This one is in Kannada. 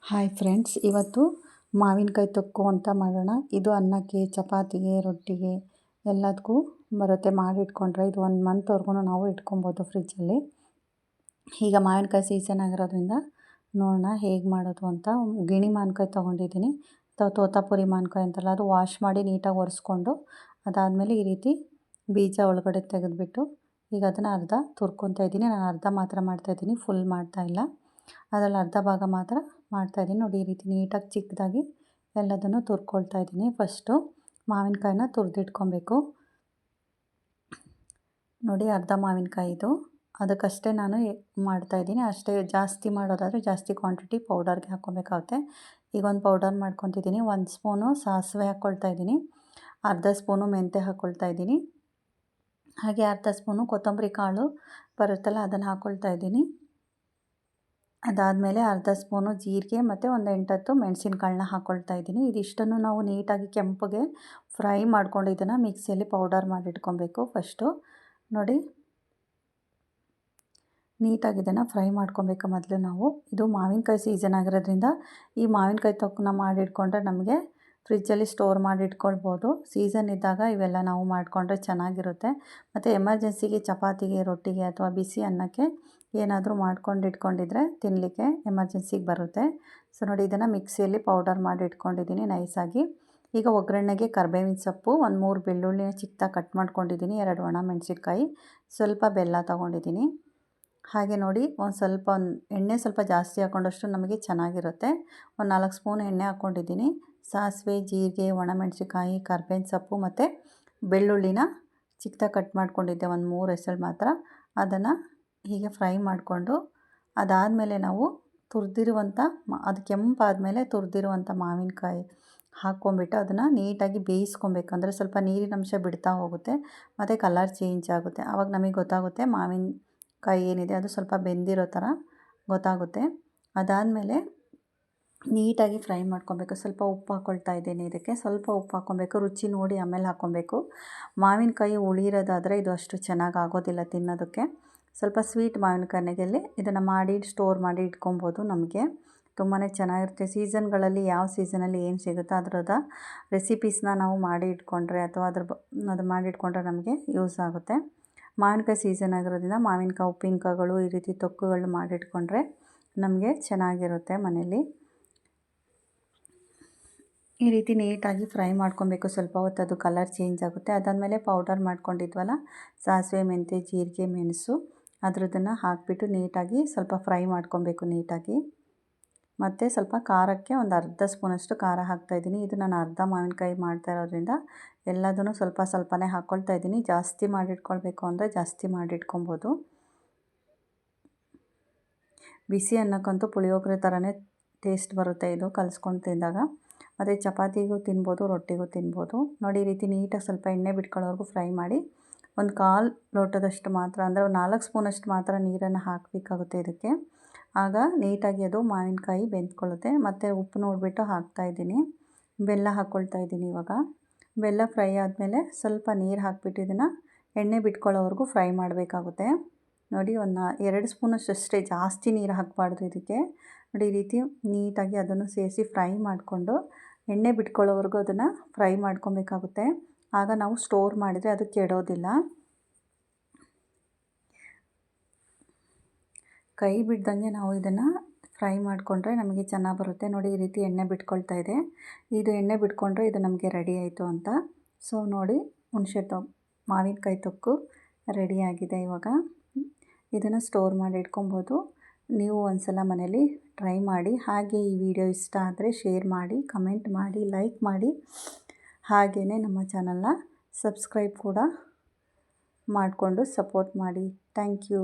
ಹಾಯ್ ಫ್ರೆಂಡ್ಸ್, ಇವತ್ತು ಮಾವಿನಕಾಯಿ ತೊಕ್ಕು ಅಂತ ಮಾಡೋಣ. ಇದು ಅನ್ನಕ್ಕೆ, ಚಪಾತಿಗೆ, ರೊಟ್ಟಿಗೆ ಎಲ್ಲದಕ್ಕೂ ಬರುತ್ತೆ. ಮಾಡಿಟ್ಕೊಂಡ್ರೆ ಇದು 1 ಮಂತ್ವರೆಗೂ ನಾವು ಇಟ್ಕೊಬೋದು ಫ್ರಿಜ್ಜಲ್ಲಿ. ಈಗ ಮಾವಿನಕಾಯಿ ಸೀಸನ್ ಆಗಿರೋದ್ರಿಂದ ನೋಡೋಣ ಹೇಗೆ ಮಾಡೋದು ಅಂತ. ಗಿಣಿ ಮಾವಿನಕಾಯಿ ತೊಗೊಂಡಿದ್ದೀನಿ, ತೋತಾಪುರಿ ಮಾವಿನಕಾಯಿ ಅಂತಲ್ಲ, ಅದು ವಾಶ್ ಮಾಡಿ ನೀಟಾಗಿ ಒರೆಸ್ಕೊಂಡು ಅದಾದಮೇಲೆ ಈ ರೀತಿ ಬೀಜ ಒಳಗಡೆ ತೆಗೆದುಬಿಟ್ಟು ಈಗ ಅದನ್ನು ಅರ್ಧ ತುರ್ಕೊತಾ ಇದ್ದೀನಿ. ನಾನು ಅರ್ಧ ಮಾತ್ರ ಮಾಡ್ತಾಯಿದ್ದೀನಿ, ಫುಲ್ ಮಾಡ್ತಾಯಿಲ್ಲ. ಅದರಲ್ಲಿ ಅರ್ಧ ಭಾಗ ಮಾತ್ರ ಮಾಡ್ತಾಯಿದ್ದೀನಿ. ನೋಡಿ, ಈ ರೀತಿ ನೀಟಾಗಿ ಚಿಕ್ಕದಾಗಿ ಎಲ್ಲದನ್ನು ತುರ್ಕೊಳ್ತಾ ಇದ್ದೀನಿ. ಫಸ್ಟು ಮಾವಿನಕಾಯಿನ ತುರಿದಿಟ್ಕೊಬೇಕು. ನೋಡಿ, ಅರ್ಧ ಮಾವಿನಕಾಯಿ ಇದು, ಅದಕ್ಕಷ್ಟೇ ನಾನು ಮಾಡ್ತಾಯಿದ್ದೀನಿ. ಅಷ್ಟೇ, ಜಾಸ್ತಿ ಮಾಡೋದಾದರೆ ಜಾಸ್ತಿ ಕ್ವಾಂಟಿಟಿ ಪೌಡರ್ಗೆ ಹಾಕ್ಕೊಬೇಕಾಗುತ್ತೆ. ಈಗ ಒಂದು ಪೌಡರ್ ಮಾಡ್ಕೊತಿದ್ದೀನಿ. 1 ಸ್ಪೂನು ಸಾಸಿವೆ ಹಾಕ್ಕೊಳ್ತಾ ಇದ್ದೀನಿ, ಅರ್ಧ ಸ್ಪೂನು ಮೆಂತ್ಯ ಹಾಕ್ಕೊಳ್ತಾ ಇದ್ದೀನಿ, ಹಾಗೆ ಅರ್ಧ ಸ್ಪೂನು ಕೊತ್ತಂಬರಿ ಕಾಳು ಬರುತ್ತಲ್ಲ ಅದನ್ನು ಹಾಕ್ಕೊಳ್ತಾ ಇದ್ದೀನಿ. ಅದಾದಮೇಲೆ ಅರ್ಧ ಸ್ಪೂನು ಜೀರಿಗೆ ಮತ್ತು ಒಂದು 8-10 ಮೆಣಸಿನಕಾಳನ್ನ ಹಾಕ್ಕೊಳ್ತಾ ಇದ್ದೀನಿ. ಇದಿಷ್ಟನ್ನು ನಾವು ನೀಟಾಗಿ ಕೆಂಪಗೆ ಫ್ರೈ ಮಾಡ್ಕೊಂಡು ಇದನ್ನು ಮಿಕ್ಸಿಯಲ್ಲಿ ಪೌಡರ್ ಮಾಡಿಟ್ಕೊಬೇಕು. ಫಸ್ಟು ನೋಡಿ, ನೀಟಾಗಿ ಇದನ್ನು ಫ್ರೈ ಮಾಡ್ಕೊಬೇಕು ಮೊದಲು ನಾವು. ಇದು ಮಾವಿನಕಾಯಿ ಸೀಸನ್ ಆಗಿರೋದ್ರಿಂದ ಈ ಮಾವಿನಕಾಯಿ ತೊಕ್ಕನ್ನ ಮಾಡಿಟ್ಕೊಂಡ್ರೆ ನಮಗೆ ಫ್ರಿಜ್ಜಲ್ಲಿ ಸ್ಟೋರ್ ಮಾಡಿ ಇಟ್ಕೊಳ್ಬೋದು. ಸೀಸನ್ ಇದ್ದಾಗ ಇವೆಲ್ಲ ನಾವು ಮಾಡಿಕೊಂಡ್ರೆ ಚೆನ್ನಾಗಿರುತ್ತೆ. ಮತ್ತು ಎಮರ್ಜೆನ್ಸಿಗೆ ಚಪಾತಿಗೆ, ರೊಟ್ಟಿಗೆ ಅಥವಾ ಬಿಸಿ ಅನ್ನಕ್ಕೆ ಏನಾದರೂ ಮಾಡ್ಕೊಂಡು ಇಟ್ಕೊಂಡಿದ್ರೆ ತಿನ್ನಲಿಕ್ಕೆ ಎಮರ್ಜೆನ್ಸಿಗೆ ಬರುತ್ತೆ. ಸೊ ನೋಡಿ, ಇದನ್ನು ಮಿಕ್ಸಿಯಲ್ಲಿ ಪೌಡರ್ ಮಾಡಿ ಇಟ್ಕೊಂಡಿದ್ದೀನಿ ನೈಸಾಗಿ. ಈಗ ಒಗ್ಗರಣೆಗೆ ಕರಿಬೇವಿನ ಸೊಪ್ಪು, 1-3 ಬೆಳ್ಳುಳ್ಳಿನ ಚಿಕ್ಕದಾಗಿ ಕಟ್ ಮಾಡ್ಕೊಂಡಿದ್ದೀನಿ, 2 ಒಣ ಮೆಣಸಿನ್ಕಾಯಿ, ಸ್ವಲ್ಪ ಬೆಲ್ಲ ತೊಗೊಂಡಿದ್ದೀನಿ. ಹಾಗೆ ನೋಡಿ, ಎಣ್ಣೆ ಸ್ವಲ್ಪ ಜಾಸ್ತಿ ಹಾಕ್ಕೊಂಡಷ್ಟು ನಮಗೆ ಚೆನ್ನಾಗಿರುತ್ತೆ. 4 ಸ್ಪೂನ್ ಎಣ್ಣೆ ಹಾಕ್ಕೊಂಡಿದ್ದೀನಿ. ಸಾಸಿವೆ, ಜೀರಿಗೆ, ಒಣಮೆಣಸಿನ್ಕಾಯಿ, ಕರಿಬೇವಿನ ಸೊಪ್ಪು ಮತ್ತು ಬೆಳ್ಳುಳ್ಳಿನ ಚಿಕ್ಕದಾಗಿ ಕಟ್ ಮಾಡ್ಕೊಂಡಿದ್ದೆ, 3 ಎಸಳು ಮಾತ್ರ. ಅದನ್ನು ಹೀಗೆ ಫ್ರೈ ಮಾಡಿಕೊಂಡು ಅದಾದಮೇಲೆ ನಾವು ತುರಿದಿರುವಂಥ ಅದು ಕೆಂಪಾದಮೇಲೆ ತುರಿದಿರುವಂಥ ಮಾವಿನಕಾಯಿ ಹಾಕ್ಕೊಂಬಿಟ್ಟು ಅದನ್ನು ನೀಟಾಗಿ ಬೇಯಿಸ್ಕೊಬೇಕು. ಅಂದರೆ ಸ್ವಲ್ಪ ನೀರಿನಂಶ ಬಿಡ್ತಾ ಹೋಗುತ್ತೆ ಮತ್ತು ಕಲರ್ ಚೇಂಜ್ ಆಗುತ್ತೆ. ಆವಾಗ ನಮಗೆ ಗೊತ್ತಾಗುತ್ತೆ ಮಾವಿನಕಾಯಿ ಏನಿದೆ ಅದು ಸ್ವಲ್ಪ ಬೆಂದಿರೋ ಥರ ಗೊತ್ತಾಗುತ್ತೆ. ಅದಾದಮೇಲೆ ನೀಟಾಗಿ ಫ್ರೈ ಮಾಡ್ಕೊಬೇಕು. ಸ್ವಲ್ಪ ಉಪ್ಪು ಹಾಕ್ಕೊಳ್ತಾ ಇದ್ದೀನಿ, ಇದಕ್ಕೆ ಸ್ವಲ್ಪ ಉಪ್ಪು ಹಾಕ್ಕೊಬೇಕು, ರುಚಿ ನೋಡಿ ಆಮೇಲೆ ಹಾಕ್ಕೊಬೇಕು. ಮಾವಿನಕಾಯಿ ಹುಳಿರೋದಾದರೆ ಇದು ಅಷ್ಟು ಚೆನ್ನಾಗಿ ಆಗೋದಿಲ್ಲ ತಿನ್ನೋದಕ್ಕೆ. ಸ್ವಲ್ಪ ಸ್ವೀಟ್ ಮಾವಿನಕಾಯಿನಲ್ಲಿ ಇದನ್ನು ಮಾಡಿ ಸ್ಟೋರ್ ಮಾಡಿ ಇಟ್ಕೊಬೋದು. ನಮಗೆ ತುಂಬಾ ಚೆನ್ನಾಗಿರುತ್ತೆ. ಸೀಸನ್ಗಳಲ್ಲಿ ಯಾವ ಸೀಸನಲ್ಲಿ ಏನು ಸಿಗುತ್ತೋ ಅದರದ ರೆಸಿಪೀಸ್ನ ನಾವು ಮಾಡಿ ಇಟ್ಕೊಂಡ್ರೆ ಅಥವಾ ಅದು ಮಾಡಿ ಇಟ್ಕೊಂಡ್ರೆ ನಮಗೆ ಯೂಸ್ ಆಗುತ್ತೆ. ಮಾವಿನಕಾಯಿ ಸೀಸನ್ ಆಗಿರೋದ್ರಿಂದ ಮಾವಿನಕಾಯಿ ಉಪ್ಪಿನಕಾಯಿಗಳು ಈ ರೀತಿ ತೊಕ್ಕುಗಳು ಮಾಡಿಟ್ಕೊಂಡ್ರೆ ನಮಗೆ ಚೆನ್ನಾಗಿರುತ್ತೆ ಮನೇಲಿ. ಈ ರೀತಿ ನೀಟಾಗಿ ಫ್ರೈ ಮಾಡ್ಕೊಬೇಕು. ಸ್ವಲ್ಪ ಹೊತ್ತು ಅದು ಕಲರ್ ಚೇಂಜ್ ಆಗುತ್ತೆ. ಅದಾದಮೇಲೆ ಪೌಡರ್ ಮಾಡ್ಕೊಂಡಿದ್ವಲ್ಲ, ಸಾಸಿವೆ, ಮೆಂತ್ಯ, ಜೀರಿಗೆ, ಮೆಣಸು, ಅದರದನ್ನು ಹಾಕಿಬಿಟ್ಟು ನೀಟಾಗಿ ಸ್ವಲ್ಪ ಫ್ರೈ ಮಾಡ್ಕೊಬೇಕು ನೀಟಾಗಿ. ಮತ್ತು ಸ್ವಲ್ಪ ಖಾರಕ್ಕೆ ಒಂದು ಅರ್ಧ ಸ್ಪೂನಷ್ಟು ಖಾರ ಹಾಕ್ತಾಯಿದ್ದೀನಿ. ಇದು ನಾನು ಅರ್ಧ ಮಾವಿನಕಾಯಿ ಮಾಡ್ತಾ ಇರೋದ್ರಿಂದ ಎಲ್ಲದನ್ನು ಸ್ವಲ್ಪ ಸ್ವಲ್ಪನೇ ಹಾಕ್ಕೊಳ್ತಾ ಇದ್ದೀನಿ. ಜಾಸ್ತಿ ಮಾಡಿಟ್ಕೊಳ್ಬೇಕು ಅಂದರೆ ಜಾಸ್ತಿ ಮಾಡಿಟ್ಕೊಬೋದು. ಬಿಸಿ ಅನ್ನಕ್ಕಂತೂ ಪುಳಿಯೋಗರೆ ಥರನೇ ಟೇಸ್ಟ್ ಬರುತ್ತೆ ಇದು ಕಲಿಸ್ಕೊಂಡು ತಿಂದಾಗ. ಮತ್ತು ಚಪಾತಿಗೂ ತಿನ್ಬೋದು, ರೊಟ್ಟಿಗೂ ತಿನ್ಬೋದು. ನೋಡಿ, ಈ ರೀತಿ ನೀಟಾಗಿ ಸ್ವಲ್ಪ ಎಣ್ಣೆ ಬಿಟ್ಕೊಳ್ಳೋವರೆಗೂ ಫ್ರೈ ಮಾಡಿ 1/4 ಲೋಟದಷ್ಟು ಮಾತ್ರ, ಅಂದರೆ 4 ಸ್ಪೂನಷ್ಟು ಮಾತ್ರ ನೀರನ್ನು ಹಾಕಬೇಕಾಗುತ್ತೆ ಇದಕ್ಕೆ. ಆಗ ನೀಟಾಗಿ ಅದು ಮಾವಿನಕಾಯಿ ಬೆಂದ್ಕೊಳ್ಳುತ್ತೆ. ಮತ್ತು ಉಪ್ಪು ನೋಡಿಬಿಟ್ಟು ಹಾಕ್ತಾಯಿದ್ದೀನಿ. ಬೆಲ್ಲ ಹಾಕ್ಕೊಳ್ತಾ ಇದ್ದೀನಿ ಇವಾಗ. ಬೆಲ್ಲ ಫ್ರೈ ಆದಮೇಲೆ ಸ್ವಲ್ಪ ನೀರು ಹಾಕಿಬಿಟ್ಟು ಇದನ್ನು ಎಣ್ಣೆ ಬಿಟ್ಕೊಳ್ಳೋವರೆಗೂ ಫ್ರೈ ಮಾಡಬೇಕಾಗುತ್ತೆ. ನೋಡಿ, 2 ಸ್ಪೂನಷ್ಟು ಅಷ್ಟೇ, ಜಾಸ್ತಿ ನೀರು ಹಾಕಬಾರ್ದು ಇದಕ್ಕೆ. ನೋಡಿ, ಈ ರೀತಿ ನೀಟಾಗಿ ಅದನ್ನು ಸೇರಿಸಿ ಫ್ರೈ ಮಾಡಿಕೊಂಡು ಎಣ್ಣೆ ಬಿಟ್ಕೊಳ್ಳೋವರೆಗೂ ಅದನ್ನು ಫ್ರೈ ಮಾಡ್ಕೊಬೇಕಾಗುತ್ತೆ. ಆಗ ನಾವು ಸ್ಟೋರ್ ಮಾಡಿದರೆ ಅದು ಕೆಡೋದಿಲ್ಲ. ಕೈ ಬಿಡ್ದಂಗೆ ನಾವು ಇದನ್ನು ಫ್ರೈ ಮಾಡಿಕೊಂಡ್ರೆ ನಮಗೆ ಚೆನ್ನಾಗಿ ಬರುತ್ತೆ. ನೋಡಿ, ಈ ರೀತಿ ಎಣ್ಣೆ ಬಿಟ್ಕೊಳ್ತಾ ಇದೆ. ಇದು ಎಣ್ಣೆ ಬಿಟ್ಕೊಂಡ್ರೆ ಇದು ನಮಗೆ ರೆಡಿ ಆಯಿತು ಅಂತ. ಸೊ ನೋಡಿ, ಮಾವಿನಕಾಯಿ ತೊಕ್ಕು ರೆಡಿಯಾಗಿದೆ. ಇವಾಗ ಇದನ್ನು ಸ್ಟೋರ್ ಮಾಡಿ ಇಟ್ಕೊಬೋದು. ನೀವು ಒಂದ್ಸಲ ಮನೇಲಿ ಟ್ರೈ ಮಾಡಿ. ಹಾಗೆ ಈ ವಿಡಿಯೋ ಇಷ್ಟ ಆದರೆ ಶೇರ್ ಮಾಡಿ, ಕಮೆಂಟ್ ಮಾಡಿ, ಲೈಕ್ ಮಾಡಿ. ಹಾಗೆಯೇ ನಮ್ಮ ಚಾನಲ್ನ ಸಬ್ಸ್ಕ್ರೈಬ್ ಕೂಡ ಮಾಡಿಕೊಂಡು ಸಪೋರ್ಟ್ ಮಾಡಿ. Thank you.